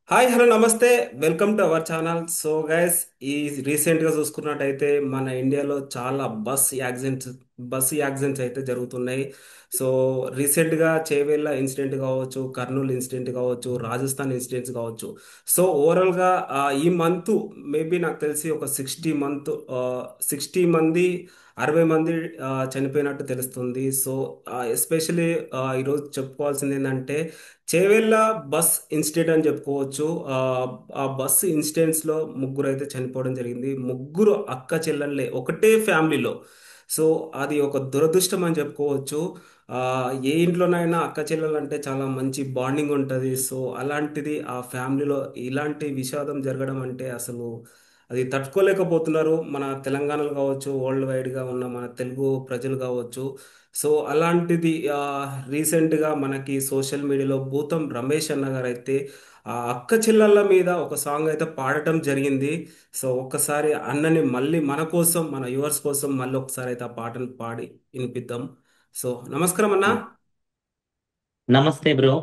Hi hello నమస్తే. Welcome to our channel. So guys, ఈ రీసెంట్గా చూసుకున్నట్టయితే మన ఇండియాలో చాలా బస్ యాక్సిడెంట్స్ అయితే జరుగుతున్నాయి. సో రీసెంట్గా చేవెళ్ళ ఇన్సిడెంట్ కావచ్చు, కర్నూలు ఇన్సిడెంట్ కావచ్చు, రాజస్థాన్ ఇన్సిడెంట్స్ కావచ్చు. సో ఓవరాల్గా ఈ మంత్ మేబీ నాకు తెలిసి ఒక 60 మంది 60 మంది చనిపోయినట్టు తెలుస్తుంది. సో ఎస్పెషలీ ఈరోజు చెప్పుకోవాల్సింది ఏంటంటే చేవెళ్ళ బస్ ఇన్సిడెంట్ అని చెప్పుకోవచ్చు. ఆ ఆ బస్ ఇన్సిడెంట్స్ లో ముగ్గురు అయితే చనిపోవడం జరిగింది. ముగ్గురు అక్క చెల్లెళ్ళే ఒకటే ఫ్యామిలీలో. సో అది ఒక దురదృష్టం అని చెప్పుకోవచ్చు. ఆ ఏ ఇంట్లోనైనా అక్క చెల్లెలు అంటే చాలా మంచి బాండింగ్ ఉంటుంది. సో అలాంటిది ఆ ఫ్యామిలీలో ఇలాంటి విషాదం జరగడం అంటే అసలు అది తట్టుకోలేకపోతున్నారు. మన తెలంగాణలో కావచ్చు, వరల్డ్ వైడ్గా ఉన్న మన తెలుగు ప్రజలు కావచ్చు. సో అలాంటిది రీసెంట్గా మనకి సోషల్ మీడియాలో భూతం రమేష్ అన్న గారు అయితే ఆ అక్క చెల్లెళ్ళ మీద ఒక సాంగ్ అయితే పాడటం జరిగింది. సో ఒక్కసారి అన్నని మళ్ళీ మన కోసం, మన యువర్స్ కోసం మళ్ళీ ఒకసారి అయితే ఆ పాటను పాడి వినిపిద్దాం. సో నమస్కారం అన్న. నమస్తే బ్రో.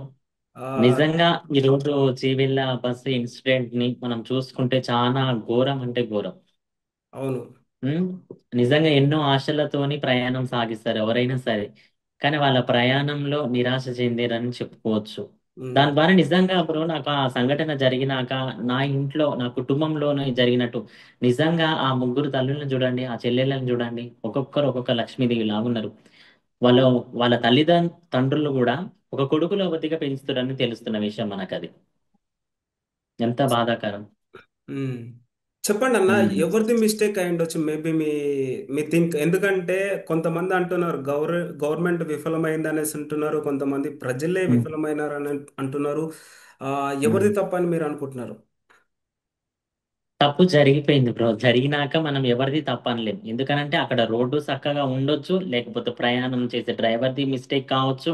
ఆ, నిజంగా ఈరోజు చేవెళ్ళ బస్సు ఇన్సిడెంట్ ని మనం చూసుకుంటే చాలా ఘోరం అంటే ఘోరం. అవును. ఉమ్, నిజంగా ఎన్నో ఆశలతోని ప్రయాణం సాగిస్తారు ఎవరైనా సరే. కానీ వాళ్ళ ప్రయాణంలో నిరాశ చెందారని చెప్పుకోవచ్చు. ఉమ్, దాని ద్వారా నిజంగా బ్రో నాకు ఆ సంఘటన జరిగినాక నా ఇంట్లో నా కుటుంబంలోనే జరిగినట్టు నిజంగా ఆ ముగ్గురు తల్లులను చూడండి, ఆ చెల్లెళ్ళని చూడండి, ఒక్కొక్కరు ఒక్కొక్క లక్ష్మీదేవి లాగున్నారు. వాళ్ళు వాళ్ళ తండ్రులు కూడా ఒక కొడుకులో ఒకటిగా పెంచుతారని తెలుస్తున్న విషయం మనకు అది ఎంత బాధాకరం. ఉమ్. చెప్పండి అన్న, ఉమ్, ఎవరిది మిస్టేక్ అయి ఉండొచ్చు మేబీ మీ థింక్. ఎందుకంటే కొంతమంది అంటున్నారు గవర్నమెంట్ విఫలమైంది అనేసి అంటున్నారు, కొంతమంది ప్రజలే ఉమ్, విఫలమైనారు అని అంటున్నారు. ఉమ్. ఎవరిది తప్పని మీరు అనుకుంటున్నారు? తప్పు జరిగిపోయింది బ్రో. జరిగినాక మనం ఎవరిది తప్పు అనలేం. ఎందుకనంటే అక్కడ రోడ్డు చక్కగా ఉండొచ్చు, లేకపోతే ప్రయాణం చేసే డ్రైవర్ది మిస్టేక్ కావచ్చు.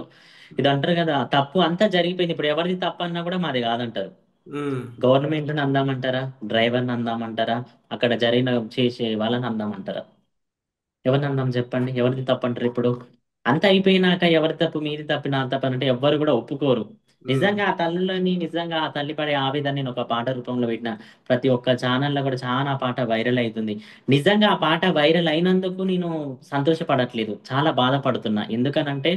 ఇది అంటారు కదా, తప్పు అంతా జరిగిపోయింది. ఇప్పుడు ఎవరిది తప్పు అన్నా కూడా మాది కాదంటారు. ఉమ్, గవర్నమెంట్ని అందామంటారా, డ్రైవర్ని అందామంటారా, అక్కడ జరిగిన చేసే వాళ్ళని అందామంటారా? ఎవరిని అందాం చెప్పండి, ఎవరిది తప్పు అంటారు ఇప్పుడు? అంత అయిపోయినాక ఎవరి తప్పు మీది తప్పు నా తప్పు అంటే ఎవ్వరు కూడా ఒప్పుకోరు. ఉమ్, నిజంగా ఆ తల్లులని, నిజంగా ఆ తల్లి పడే ఆవేదన నేను ఒక పాట రూపంలో పెట్టిన. ప్రతి ఒక్క ఛానల్లో కూడా చాలా పాట వైరల్ అవుతుంది. నిజంగా ఆ పాట వైరల్ అయినందుకు నేను సంతోషపడట్లేదు, చాలా బాధపడుతున్నా. ఎందుకనంటే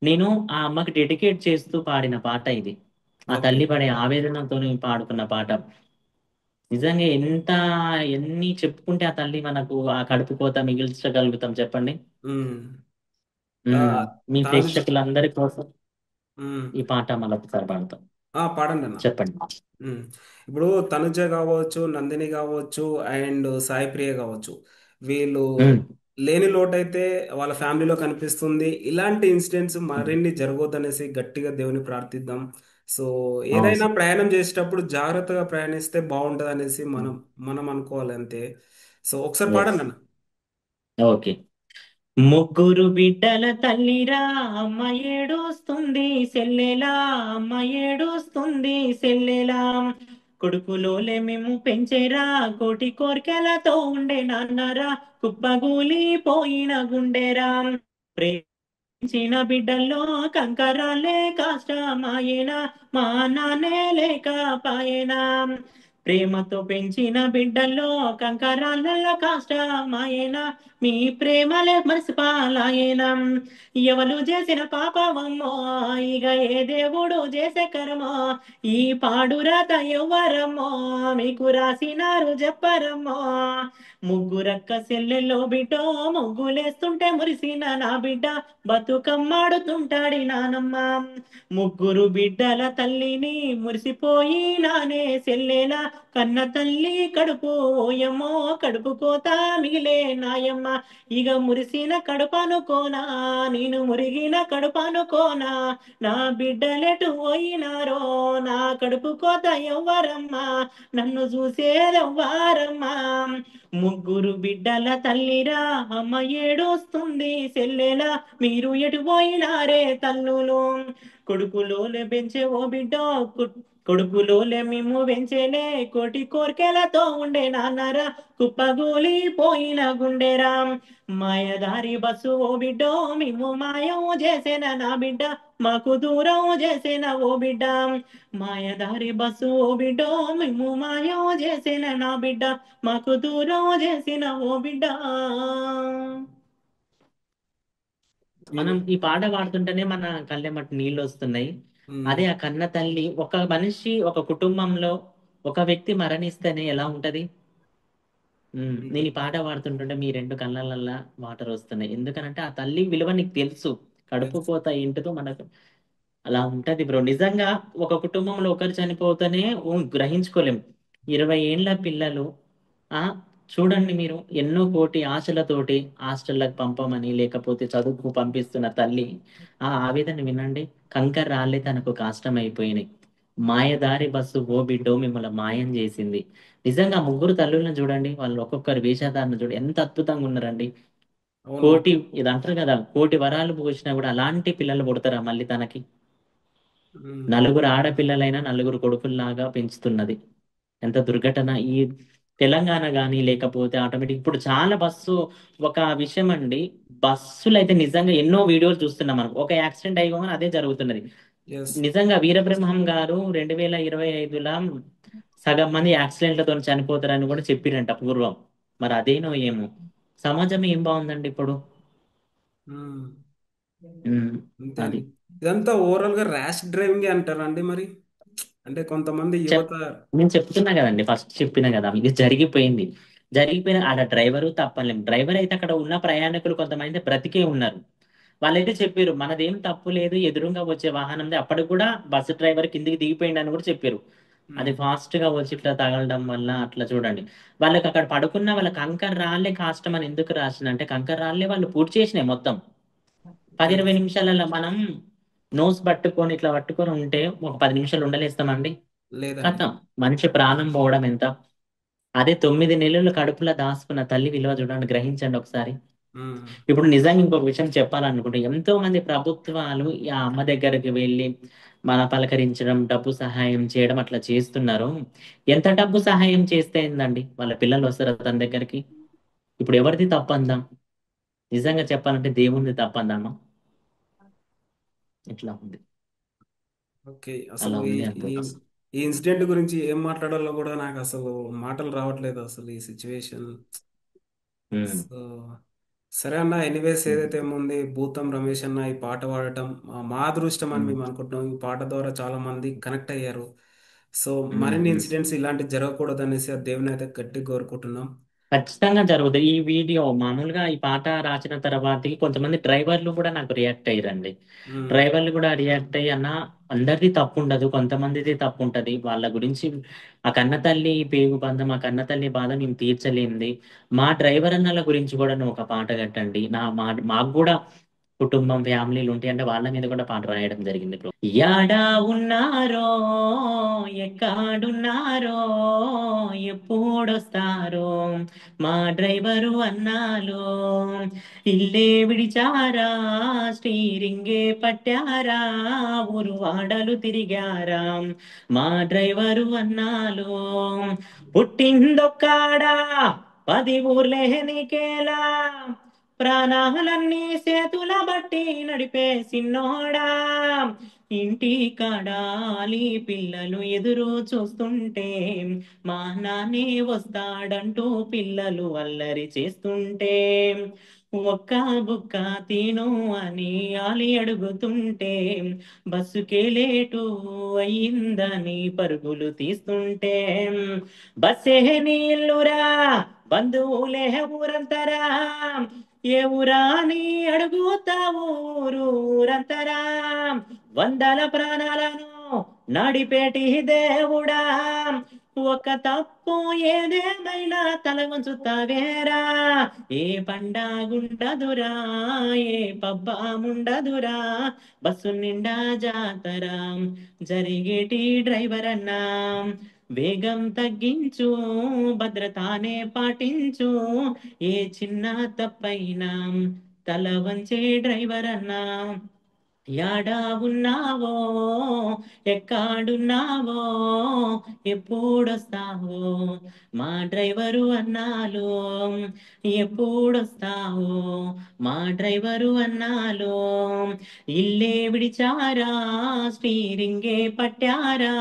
నేను ఆ అమ్మకి డెడికేట్ చేస్తూ పాడిన పాట ఇది. ఆ ఓకే. తల్లి పడే ఆవేదనతో పాడుకున్న పాట. నిజంగా ఎన్ని చెప్పుకుంటే ఆ తల్లి మనకు ఆ కడుపు కోత మిగిల్చగలుగుతాం చెప్పండి. ఉమ్. ఆ, ఉమ్, మీ తనది. ప్రేక్షకులందరి కోసం ఉమ్. ఈ పాట మళ్ళొకసారి పాడతాం. పాడండి అన్న. చెప్పండి. ఉమ్. ఇప్పుడు తనుజ కావచ్చు, నందిని కావచ్చు, అండ్ సాయి ప్రియ కావచ్చు, వీళ్ళు ఉమ్, లేని లోటైతే వాళ్ళ ఫ్యామిలీలో కనిపిస్తుంది. ఇలాంటి ఇన్సిడెంట్స్ మరిన్ని జరగొద్దనేసి గట్టిగా దేవుని ప్రార్థిద్దాం. సో ఏదైనా అవును. ప్రయాణం చేసేటప్పుడు జాగ్రత్తగా ప్రయాణిస్తే బాగుంటుంది అనేసి మనం మనం అనుకోవాలి అంతే. సో ఒకసారి ఎస్. పాడండి అన్న. ఓకే. ముగ్గురు బిడ్డల తల్లిరా అమ్మ ఏడుస్తుంది సెల్లెలా, అమ్మ ఏడుస్తుంది సెల్లెలా. కొడుకులోలే మేము పెంచేరా, కోటి కోర్కెలతో ఉండే నాన్నరా, కుప్పగూలి పోయిన గుండెరా. చిన్న బిడ్డల్లో కంకరాలే కష్టమాయేనా, మా నాన్నే లేకపాయేనా. ప్రేమతో పెంచిన బిడ్డల్లో కంకరాలలో కష్టమాయేనా, మీ ప్రేమలే మరిసిపాలాయేనా. ఎవరు చేసిన పాపమమ్మో, ఇక ఏ దేవుడు చేసే కర్మో, ఈ పాడురాత ఎవ్వరమ్మో, మీకు రాసినారు చెప్పరమ్మో. ముగ్గురక్క సెల్లెల్లో బిడ్డో, ముగ్గులేస్తుంటే మురిసిన నా బిడ్డ, బతుకమ్మాడుతుంటాడి నానమ్మ. ముగ్గురు బిడ్డల తల్లిని మురిసిపోయి నానే సెల్లేలా, కన్న తల్లి కడుపు ఓయమ్మో, కడుపు కోత మిగిలే నాయమ్మ. ఇక మురిసిన కడుపనుకోనా, నేను మురిగిన కడుపనుకోనా, నా బిడ్డలెటు పోయినారో, నా కడుపు కోత ఎవ్వరమ్మా, నన్ను చూసేదెవ్వారమ్మా. ముగ్గురు బిడ్డల తల్లిరా అమ్మ ఏడుస్తుంది సెల్లెలా, మీరు ఎటు పోయినారే తల్లులు. కొడుకులోనే పెంచే ఓ బిడ్డ, కొడుకులోలే మిమ్ము వెంచేనే కోటి కోర్కెలతో ఉండే నాన్నరా కుప్పగూలి పోయిన గుండెరా మాయదారి బస్సు ఓ బిడ్డో మిమ్ము మాయం చేసేన నా బిడ్డ మాకు దూరం చేసేన ఓ బిడ్డ మాయదారి బస్సు ఓ బిడ్డో మిమ్ము మాయం చేసేన నా బిడ్డ మాకు దూరం చేసిన ఓ బిడ్డ. మనం ఇది ఈ పాట పాడుతుంటేనే మన కళ్ళెమ్మట నీళ్ళు వస్తున్నాయి. ఉమ్, అదే ఆ కన్న తల్లి ఒక మనిషి ఒక కుటుంబంలో ఒక వ్యక్తి మరణిస్తేనే ఎలా ఉంటది. నేను ఈ ఉమ్, పాట పాడుతుంటుంటే మీ రెండు కళ్ళలల్లా వాటర్ వస్తున్నాయి. ఎందుకనంటే ఆ తల్లి విలువ నీకు తెలుసు. కడుపు తెలుసు. కోత ఏంటిదో మనకు అలా ఉంటది బ్రో. నిజంగా ఒక కుటుంబంలో ఒకరు చనిపోతేనే గ్రహించుకోలేం. 20 ఏళ్ల పిల్లలు ఆ చూడండి మీరు ఎన్నో కోటి ఆశలతోటి హాస్టళ్ళకి పంపమని లేకపోతే చదువుకు పంపిస్తున్న తల్లి ఆ ఆవేదన వినండి. కంకర రాళ్ళే తనకు కాష్టమైపోయినాయి. మాయదారి బస్సు ఓ బిడ్డో మిమ్మల్ని మాయం చేసింది. నిజంగా ఆ ముగ్గురు తల్లులను చూడండి. వాళ్ళు ఒక్కొక్కరు వేషధారణ చూడండి ఎంత అద్భుతంగా ఉన్నారండి. అవును. కోటి ఇది అంటారు కదా, కోటి వరాలు పోసినా కూడా అలాంటి పిల్లలు పుడతారా మళ్ళీ తనకి. ఉమ్, నలుగురు ఆడపిల్లలైనా నలుగురు కొడుకుల్లాగా పెంచుతున్నది. ఎంత దుర్ఘటన ఈ తెలంగాణ కానీ లేకపోతే ఆటోమేటిక్ ఇప్పుడు చాలా బస్సు ఒక విషయం అండి. బస్సులు అయితే నిజంగా ఎన్నో వీడియోలు చూస్తున్నాం మనం. ఒక యాక్సిడెంట్ అయిపోగానే అదే జరుగుతున్నది. ఎస్. నిజంగా వీరబ్రహ్మం గారు 2025ల సగం మంది యాక్సిడెంట్లతో చనిపోతారని కూడా చెప్పిరంట పూర్వం. మరి అదేనో ఏమో. సమాజం ఏం బాగుందండి ఇప్పుడు. ఉమ్, ఉమ్, అంతే అది అండి. ఇదంతా ఓవరాల్ గా ర్యాష్ డ్రైవింగ్ అంటారా అండి మరి? అంటే కొంతమంది చెప్ యువత. నేను చెప్తున్నా కదండి, ఫస్ట్ చెప్పినా కదా ఇది జరిగిపోయింది. జరిగిపోయిన ఆడ డ్రైవరు తప్పలేం. డ్రైవర్ అయితే అక్కడ ఉన్న ప్రయాణికులు కొంతమంది బ్రతికే ఉన్నారు. వాళ్ళైతే చెప్పారు మనదేం తప్పు లేదు, ఎదురుగా వచ్చే వాహనంది. అప్పటికి కూడా బస్సు డ్రైవర్ కిందికి దిగిపోయింది అని కూడా చెప్పారు. అది ఉమ్, ఫాస్ట్ గా వచ్చి ఇట్లా తగలడం వల్ల అట్లా చూడండి. వాళ్ళకి అక్కడ పడుకున్న వాళ్ళ కంకర రాళ్ళే కాష్టం అని ఎందుకు రాసిన అంటే కంకర రాళ్ళే వాళ్ళు పూర్తి చేసినాయి మొత్తం. 10-20 ఎస్. నిమిషాలలో మనం నోస్ పట్టుకొని ఇట్లా పట్టుకొని ఉంటే ఒక 10 నిమిషాలు ఉండలేస్తామండి. లేదండి. కథం మనిషి ప్రాణం పోవడం ఎంత. అదే 9 నెలలు కడుపులో దాచుకున్న తల్లి విలువ చూడండి, గ్రహించండి ఒకసారి. ఉమ్, ఇప్పుడు నిజంగా ఇంకొక విషయం చెప్పాలనుకుంటే ఎంతో మంది ప్రభుత్వాలు ఈ ఆ అమ్మ దగ్గరికి వెళ్ళి మన పలకరించడం, డబ్బు సహాయం చేయడం అట్లా చేస్తున్నారు. ఎంత డబ్బు సహాయం చేస్తే ఏందండి, వాళ్ళ పిల్లలు వస్తారు తన దగ్గరికి. ఇప్పుడు ఎవరిది తప్పందాం. నిజంగా చెప్పాలంటే దేవునిది తప్పందామా. ఇట్లా ఉంది. ఓకే. అసలు అలా ఈ ఉంది ఈ అంతే. ఈ ఇన్సిడెంట్ గురించి ఏం మాట్లాడాలో కూడా నాకు అసలు మాటలు రావట్లేదు అసలు ఈ సిచ్యువేషన్. ఉమ్, సో సరే అన్న, ఎనీవేస్ ఉమ్, ఏదైతే ఏముంది భూతం రమేష్ అన్న ఈ పాట పాడటం మా అదృష్టం అని ఉమ్, మేము అనుకుంటున్నాం. ఈ పాట ద్వారా చాలా మంది కనెక్ట్ అయ్యారు. సో ఉమ్, మరిన్ని ఉమ్. ఇన్సిడెంట్స్ ఇలాంటివి జరగకూడదు అనేసి ఆ దేవుని అయితే గట్టిగా కోరుకుంటున్నాం. ఖచ్చితంగా జరుగుతుంది. ఈ వీడియో మామూలుగా ఈ పాట రాసిన తర్వాతకి కొంతమంది డ్రైవర్లు కూడా నాకు రియాక్ట్ అయ్యారండి. ఉమ్, డ్రైవర్లు కూడా రియాక్ట్ అయ్యి అన్న అందరిది తప్పు ఉండదు, కొంతమందిది తప్పు ఉంటది. వాళ్ళ గురించి ఆ కన్న తల్లి పేగు బంధం, ఆ కన్న తల్లి బాధ మేము తీర్చలేంది. మా డ్రైవర్ అన్నల గురించి కూడా నువ్వు ఒక పాట కట్టండి. మాకు కూడా కుటుంబం ఫ్యామిలీలు ఉంటాయి అంటే వాళ్ళ మీద కూడా పాట రాయడం జరిగింది బ్రో. యాడా ఉన్నారో, ఎక్కడున్నారో, ఎప్పుడొస్తారో మా డ్రైవరు అన్నాలో. ఇల్లే విడిచారా, స్టీరింగే పట్టారా, ఊరు వాడలు తిరిగారా మా డ్రైవరు అన్నాలో. పుట్టిందొక్కాడా 10 ఊర్లేనికేలా, ప్రాణాలన్నీ చేతుల బట్టి నడిపే సిన్నోడా. ఇంటి కాడాలి పిల్లలు ఎదురు చూస్తుంటే, మా నాన్నే వస్తాడంటూ పిల్లలు అల్లరి చేస్తుంటే, ఒక్క బుక్క తిను అని ఆలి అడుగుతుంటే, బస్సుకే లేటు అయిందని పరుగులు తీస్తుంటే, బస్సే నీళ్ళురా బంధువులే ఊరంతరా, ఏ ఊరా అని అడుగుతావు ఊరంతరా, వందల ప్రాణాలను నడిపేటి దేవుడా, ఒక తప్పు ఏదేమైనా తల వంచుతావేరా, ఏ పండగుండదురా, ఏ పబ్బముండదురా, బస్సు నిండా జాతర జరిగేటి డ్రైవర్ అన్నా. వేగం తగ్గించు, భద్రతానే పాటించు, ఏ చిన్న తప్పైనా తల వంచే డ్రైవర్ అన్నా. యాడా ఉన్నావో, ఎక్కడున్నావో, ఎప్పుడొస్తావో, మా డ్రైవరు అన్నాలో, ఎప్పుడొస్తావో, మా డ్రైవరు అన్నాలో, ఇల్లే విడిచారా, స్టీరింగే పట్టారా,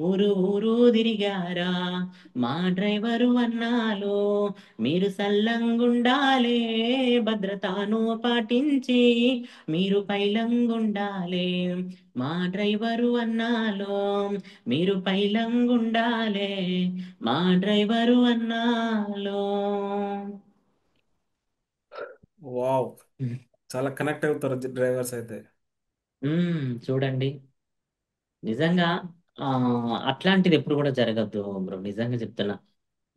ఊరు ఊరు తిరిగారా, మా డ్రైవరు అన్నాలో, మీరు సల్లంగుండాలే, భద్రతను పాటించి మీరు పైలంగుండాలే, మా డ్రైవరు అన్నాలో, మీరు పైలంగుండాలే, మా డ్రైవరు అన్నాలో. వావ్, చాలా కనెక్ట్ అవుతారు డ్రైవర్స్ అయితే. చూడండి, నిజంగా ఆ అట్లాంటిది ఎప్పుడు కూడా జరగద్దు బ్రో, నిజంగా చెప్తున్నా.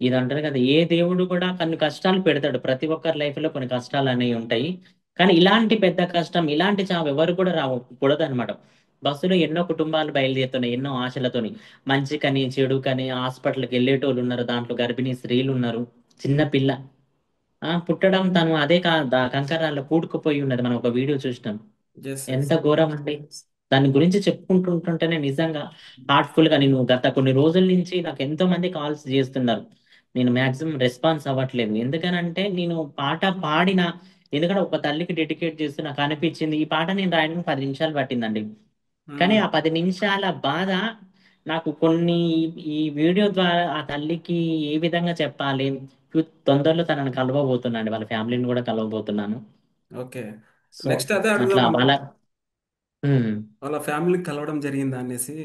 ఇది అంటారు కదా, ఏ దేవుడు కూడా కొన్ని కష్టాలు పెడతాడు, ప్రతి ఒక్కరి లైఫ్ లో కొన్ని కష్టాలు అనేవి ఉంటాయి. కానీ ఇలాంటి పెద్ద కష్టం, ఇలాంటి చావు ఎవరు కూడా రాకూడదు అనమాట. బస్సులో ఎన్నో కుటుంబాలు బయలుదేరుతున్నాయి, ఎన్నో ఆశలతోని. మంచి కని చెడు కని హాస్పిటల్కి వెళ్ళేటోళ్ళు ఉన్నారు, దాంట్లో గర్భిణీ స్త్రీలు ఉన్నారు, చిన్న పిల్ల పుట్టడం తను అదే కంకరాల్లో పూడుకుపోయి ఉన్నది, మనం ఒక వీడియో చూసినాం. Yes yes. ఎంత ఘోరం అండి. దాని గురించి చెప్పుకుంటుంటేనే నిజంగా హార్ట్ఫుల్ గా, నేను గత కొన్ని రోజుల నుంచి నాకు ఎంతో మంది కాల్స్ చేస్తున్నారు. నేను మాక్సిమం రెస్పాన్స్ అవ్వట్లేదు, ఎందుకనంటే నేను పాట పాడిన, ఎందుకంటే ఒక తల్లికి డెడికేట్ చేస్తూ నాకు అనిపించింది, ఈ పాట నేను రాయడానికి 10 నిమిషాలు పట్టిందండి. కానీ ఆ 10 నిమిషాల బాధ నాకు కొన్ని ఈ వీడియో ద్వారా ఆ తల్లికి ఏ విధంగా చెప్పాలి. తొందరలో తనని కలవబోతున్నాను, వాళ్ళ ఫ్యామిలీని కూడా కలవబోతున్నాను. ఓకే. సో నెక్స్ట్ అదే అట్లా అడుగుదాం వాళ్ళ అనుకుంటున్నా. ఉమ్. వాళ్ళ ఫ్యామిలీకి కలవడం జరిగిందా అనేసి.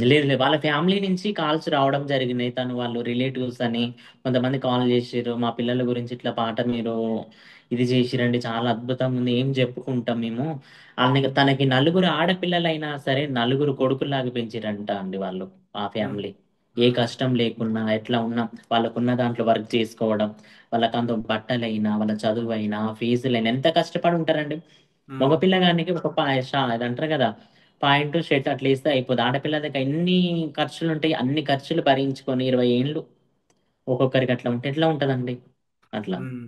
లేదు లేదు, వాళ్ళ ఫ్యామిలీ నుంచి కాల్స్ రావడం జరిగినాయి, తను వాళ్ళు రిలేటివ్స్ అని కొంతమంది కాల్ చేసిర్రు, మా పిల్లల గురించి ఇట్లా పాట మీరు ఇది చేసిరండి, చాలా అద్భుతంగా ఉంది, ఏం చెప్పుకుంటాం మేము. తనకి నలుగురు ఆడపిల్లలైనా సరే నలుగురు కొడుకుల్లాగా పెంచిరంట అండి వాళ్ళు, ఆ ఉమ్, ఫ్యామిలీ. ఏ ఉమ్, కష్టం లేకున్నా ఎట్లా ఉన్నా వాళ్ళకున్న దాంట్లో వర్క్ చేసుకోవడం, వాళ్ళకి అంత బట్టలైనా వాళ్ళ చదువైనా ఫీజులైనా ఎంత కష్టపడి ఉంటారండి. ఉమ్, మగపిల్లగానికి ఒక అది అంటారు కదా, పాయింట్ షర్ట్ అట్లా వేస్తే అయిపోతుంది. ఆడపిల్ల దగ్గర ఎన్ని ఖర్చులు ఉంటాయి, అన్ని ఖర్చులు భరించుకొని 20 ఏళ్ళు ఒక్కొక్కరికి అట్లా ఉంటే ఎట్లా ఉంటదండి. అట్లా. ఉమ్.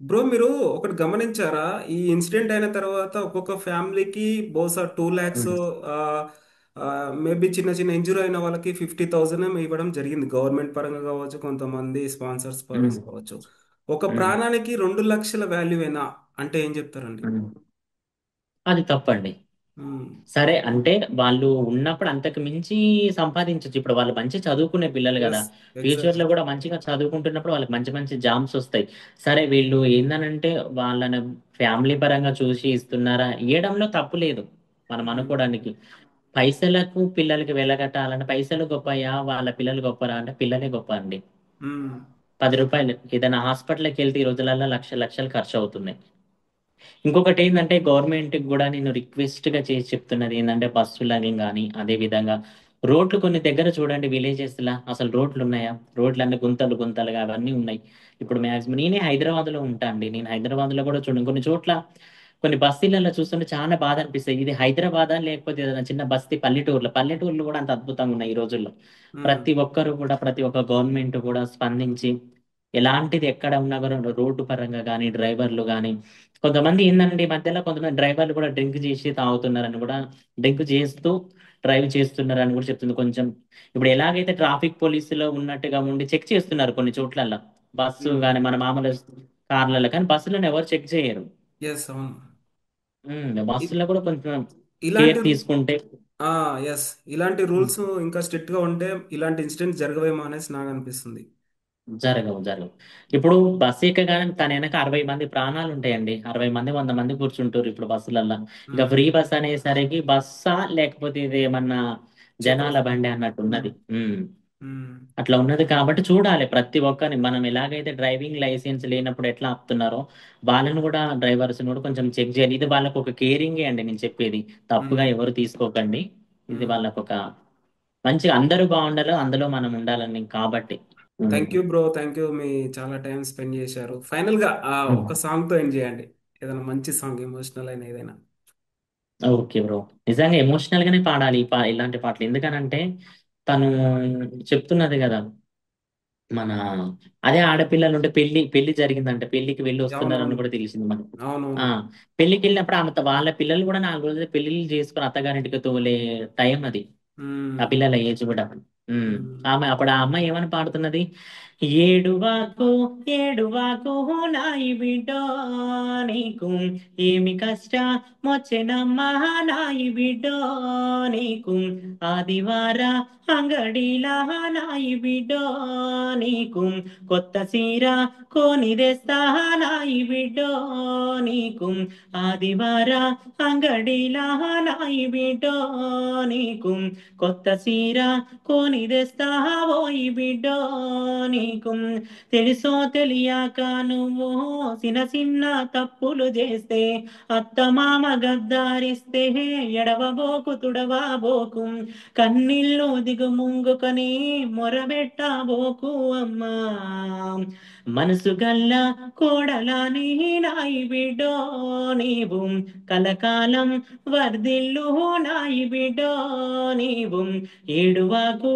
బ్రో, మీరు ఒకటి గమనించారా? ఈ ఇన్సిడెంట్ అయిన తర్వాత ఒక్కొక్క ఫ్యామిలీకి బహుశా 2 lakhs, ఉమ్, మేబీ చిన్న చిన్న ఇంజురీ అయిన వాళ్ళకి 50,000 ఇవ్వడం జరిగింది, గవర్నమెంట్ పరంగా కావచ్చు, కొంతమంది స్పాన్సర్స్ ఉమ్, పరంగా కావచ్చు. ఒక ఉమ్, ప్రాణానికి 2 లక్షల వాల్యూవేనా అంటే ఏం చెప్తారండి? ఉమ్. అది తప్పండి. ఉమ్, సరే అంటే వాళ్ళు ఉన్నప్పుడు అంతకు మించి సంపాదించవచ్చు. ఇప్పుడు వాళ్ళు మంచి చదువుకునే పిల్లలు కదా, ఎస్, ఫ్యూచర్ ఎగ్జాక్ట్లీ. లో కూడా మంచిగా చదువుకుంటున్నప్పుడు వాళ్ళకి మంచి మంచి జాబ్స్ వస్తాయి. సరే వీళ్ళు ఏందనంటే వాళ్ళని ఫ్యామిలీ పరంగా చూసి ఇస్తున్నారా, ఇవ్వడంలో తప్పు లేదు, మనం అనుకోవడానికి. పైసలకు పిల్లలకి వెలగట్టాలంటే పైసలు గొప్పయా వాళ్ళ పిల్లలు గొప్పరా అంటే పిల్లలే గొప్ప అండి. 10 రూపాయలు ఏదైనా హాస్పిటల్కి వెళ్తే ఈ రోజులలో లక్ష లక్షలు ఖర్చు అవుతున్నాయి. ఇంకొకటి ఏంటంటే గవర్నమెంట్ కూడా నేను రిక్వెస్ట్ గా చేసి చెప్తున్నది ఏంటంటే బస్సులని కానీ అదే విధంగా రోడ్లు కొన్ని దగ్గర చూడండి, విలేజెస్ లా అసలు రోడ్లు ఉన్నాయా, రోడ్లు అన్ని గుంతలు గుంతలుగా అవన్నీ ఉన్నాయి. ఇప్పుడు మాక్సిమం నేనే హైదరాబాద్ లో ఉంటా అండి, నేను హైదరాబాద్ లో కూడా చూడండి కొన్ని చోట్ల కొన్ని బస్తీలలో చూస్తుంటే చాలా బాధ అనిపిస్తాయి, ఇది హైదరాబాదా లేకపోతే ఏదైనా చిన్న బస్తీ, పల్లెటూర్లు కూడా అంత అద్భుతంగా ఉన్నాయి ఈ రోజుల్లో. ప్రతి ఒక్కరు కూడా ప్రతి ఒక్క గవర్నమెంట్ కూడా స్పందించి ఎలాంటిది ఎక్కడ ఉన్నా కూడా రోడ్డు పరంగా కానీ డ్రైవర్లు కానీ, కొంతమంది ఏంటంటే ఈ మధ్యలో కొంతమంది డ్రైవర్లు కూడా డ్రింక్ చేసి తాగుతున్నారని కూడా, డ్రింక్ చేస్తూ డ్రైవ్ చేస్తున్నారని కూడా చెప్తుంది కొంచెం. ఇప్పుడు ఎలాగైతే ట్రాఫిక్ పోలీసులో ఉన్నట్టుగా ఉండి చెక్ చేస్తున్నారు కొన్ని చోట్లల్లో, బస్సు కానీ మన మామూలు కార్లలో, కానీ బస్సులను ఎవరు చెక్ చేయరు. ఎస్, అవును. ఇ- బస్సులో కూడా కొంచెం కేర్ ఇలాంటి తీసుకుంటే ఎస్, ఇలాంటి ఉమ్, రూల్స్ ఇంకా స్ట్రిక్ట్ గా ఉంటే ఇలాంటి ఇన్సిడెంట్స్ జరగవేమో అనేసి నాకు అనిపిస్తుంది. జరగవు జరగవు. ఇప్పుడు బస్సు ఎక్కగానే తన వెనక 60 మంది ప్రాణాలు ఉంటాయండి, 60 మంది 100 మంది కూర్చుంటారు ఇప్పుడు బస్సులల్లో. ఇక ఉమ్, ఫ్రీ బస్ అనేసరికి బస్సా లేకపోతే ఇది ఏమన్నా జనాల చెప్పలేం. బండి అన్నట్టు ఉన్నది. ఉమ్, అట్లా ఉన్నది కాబట్టి చూడాలి ప్రతి ఒక్కరిని, మనం ఎలాగైతే డ్రైవింగ్ లైసెన్స్ లేనప్పుడు ఎట్లా ఆపుతున్నారో వాళ్ళని కూడా, డ్రైవర్స్ కూడా కొంచెం చెక్ చేయాలి. ఇది వాళ్ళకు ఒక కేరింగే అండి నేను చెప్పేది, తప్పుగా ఉమ్, ఎవరు తీసుకోకండి. ఇది ఉమ్. వాళ్ళకు ఒక మంచిగా అందరూ బాగుండాలి, అందులో మనం ఉండాలని కాబట్టి. Um. Thank you bro, thank you. మీ చాలా టైం స్పెండ్ చేశారు. ఫైనల్ గా ఉమ్. ఒక సాంగ్ తో ఎండ్ చేయండి, ఏదైనా మంచి సాంగ్, ఎమోషనల్ అయిన ఏదైనా. ఓకే బ్రో, నిజంగా ఎమోషనల్ గానే పాడాలి ఇలాంటి పాటలు, ఎందుకనంటే తను చెప్తున్నది కదా, మన అదే ఆడపిల్లలు ఉంటే పెళ్లి పెళ్లి జరిగిందంటే పెళ్లికి వెళ్ళి వస్తున్నారని అవునవును. కూడా తెలిసింది మనకు. ఆ అవునవును. పెళ్లికి వెళ్ళినప్పుడు ఆమె వాళ్ళ పిల్లలు కూడా 4 రోజులు పెళ్లిళ్ళు చేసుకుని అత్తగారింటికి తోలే టైం అది. ఆ ఉమ్, పిల్లల ఏజ్ కూడా. ఉమ్. ఉమ్. ఆమె అప్పుడు ఆ అమ్మాయి ఏమని పాడుతున్నది? ఏడువాకు ఏడువాకు నాయి బిడ్డో, నీకు ఏమి కష్టమొచ్చెనమ్మా నాయి బిడ్డో, నీకు ఆదివార అంగడిలా నాయి బిడ్డో, నీకు కొత్త సీర కొని తెస్తా నాయి బిడ్డో, నీకు ఆదివార అంగడిలా నాయి బిడ్డో, నీకు కొత్త సీర కొని తెస్తావోయి బిడ్డో, నీకు తెలుసో తెలియక నువ్వు చిన్న చిన్న తప్పులు చేస్తే, అత్తమామ గద్దారిస్తే ఎడవబోకు తుడవబోకు, కన్నీళ్ళు దిగుముంగుకొని మొరబెట్టబోకు అమ్మా, మనసు గల్ల కోడలని నాయి బిడ్డో, నీవు కలకాలం వర్ధిల్లు నాయి బిడ్డో, నీవు ఏడువాకు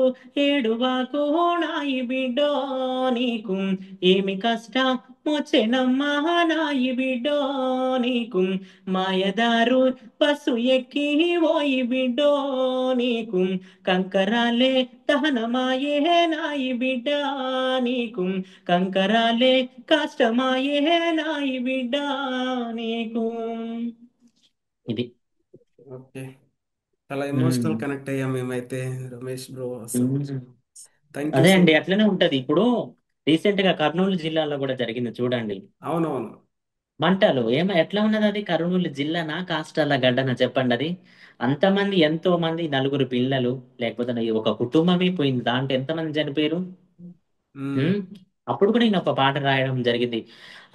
ఏడువాకు నాయి బిడ్డో, నీకు ఏమి కష్టం వచ్చెనమ్మా నాయి బిడ్డో, నీకు మాయదారు బస్సు ఎక్కి పోయి బిడ్డో, నీకు కంకరాలే దహనమాయే నాయి బిడ్డ, నీకు కంకరాలే కష్టమాయే నాయి బిడ్డ, నీకు ఇది. ఓకే. చాలా ఎమోషనల్ ఉమ్. కనెక్ట్ అయ్యాం మేమైతే, రమేష్ బ్రో అసలు. ఉమ్. థ్యాంక్ యూ అదే సో అండి, మచ్. అట్లనే ఉంటది. ఇప్పుడు రీసెంట్ గా కర్నూలు జిల్లాలో కూడా జరిగింది చూడండి. అవునవును. మంటలు ఎట్లా ఉన్నది అది? కర్నూలు జిల్లానా కాస్టాల గడ్డన చెప్పండి అది? అంతమంది ఎంతో మంది, నలుగురు పిల్లలు, లేకపోతే ఒక కుటుంబమే పోయింది. దాంట్లో ఎంతమంది చనిపోయారు? ఉమ్, ఉమ్. అప్పుడు కూడా నేను ఒక పాట రాయడం జరిగింది.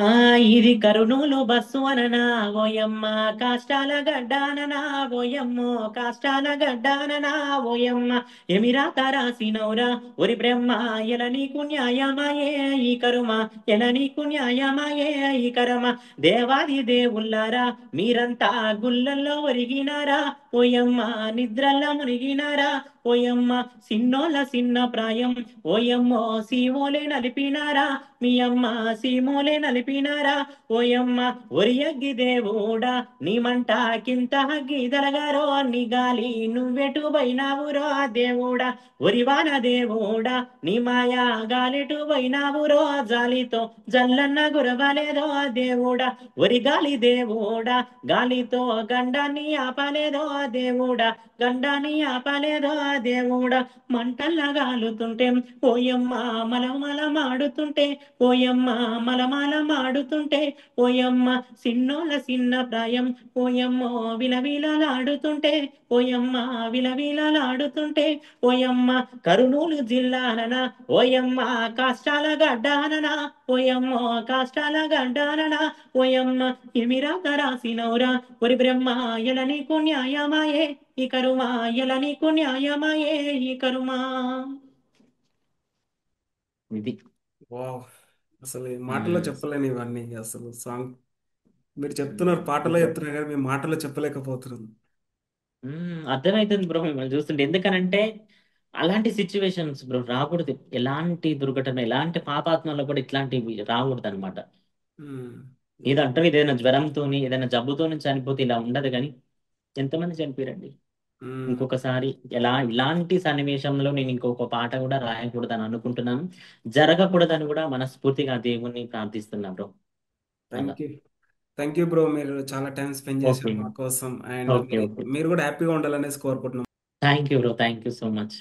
ఆ ఇది కరుణూలు బస్సు అననా ఓయమ్మ, కాష్టాల గడ్డాననా ఓయమ్మో, కాష్టాల గడ్డాననా ఓయమ్మ, ఎమిరా రాసినౌరా ఒరి బ్రహ్మ, ఎల నీకు న్యాయమాయే ఈ కరుమ, ఎల నీకు న్యాయమాయే ఈ కరమ, దేవాది దేవుళ్ళారా మీరంతా గుళ్ళల్లో ఒరిగినారా ఓయమ్మ, నిద్రల్ల మునిగినారా ఓయమ్మ, సిన్నోల సిన్న ప్రాయం ఓయమ్మో సీమోలే నలిపినారా, మీ అమ్మ సీమోలే నలిపినారా ఓయమ్మ, ఒరియగ్గి దేవుడా నీ మంట కింత హగ్గి దరగారో, నీ గాలి నువ్వెటు పోయినావురో దేవుడా, ఒరివాన దేవుడా నీ మాయా గాలిటు పోయినావురో, జాలితో జల్లన్న గురవలేదో దేవుడా, ఒరి గాలి దేవుడా గాలితో గండాన్ని ఆపలేదో దేవుడా, గండాన్ని ఆపలేదో దేవుడా, మంటల్లా గాలుతుంటే ఓయమ్మ మలమల మాడుతుంటే, ఓయమ్మ మలమల మాడుతుంటే, ఓయమ్మ సిన్నోల సిన్న ప్రాయం ఓయమ్మో విలవిలలాడుతుంటే, ఓయమ్మ విలవిలలాడుతుంటే, ఓయమ్మ కరునూలు జిల్లానన ఓయమ్మ కాష్టాల గడ్డానన, ఓయమ్మో కాష్టాల గడ్డానన ఓయమ్మ, ఇమిరాత రాసినౌరా ఒరి బ్రహ్మ, ఎల నీకు న్యాయమాయే ఈ కరుమా, ఎల నీకు న్యాయమాయే ఈ కరుమా. ఇది. వావ్. అసలు ఈ మాటల్లో ఉమ్. చెప్పలేను ఇవన్నీ అసలు సాంగ్. మీరు ఉమ్. చెప్తున్నారు, పాటలో ఇప్పుడు చెప్తున్నారు కానీ మేము మాటల్లో చెప్పలేకపోతున్నాం. అర్థమవుతుంది బ్రో మిమ్మల్ని చూస్తుంటే. ఎందుకనంటే అలాంటి సిచ్యువేషన్స్ బ్రో రాకూడదు. ఎలాంటి దుర్ఘటన, ఎలాంటి పాపాత్మలో కూడా ఇట్లాంటివి రాకూడదు అనమాట. ఉమ్, ఇది నిజం. అంటారు ఏదైనా జ్వరంతోని, ఏదైనా జబ్బుతోని చనిపోతే ఇలా ఉండదు కానీ ఎంతమంది చనిపోయారండి. ఉమ్, ఇంకొకసారి ఇలాంటి సన్నివేశంలో నేను ఇంకొక పాట కూడా రాయకూడదని అనుకుంటున్నాను. జరగకూడదని కూడా మనస్ఫూర్తిగా దేవుణ్ణి ప్రార్థిస్తున్నా బ్రో. అలా. Thank you. Thank you bro, మీరు చాలా టైం స్పెండ్ ఓకే. చేశారు మా కోసం. And okay. ఓకే. మీరు కూడా హ్యాపీగా ఉండాలనేసి కోరుకుంటున్నాం. Thank you bro, thank you so much.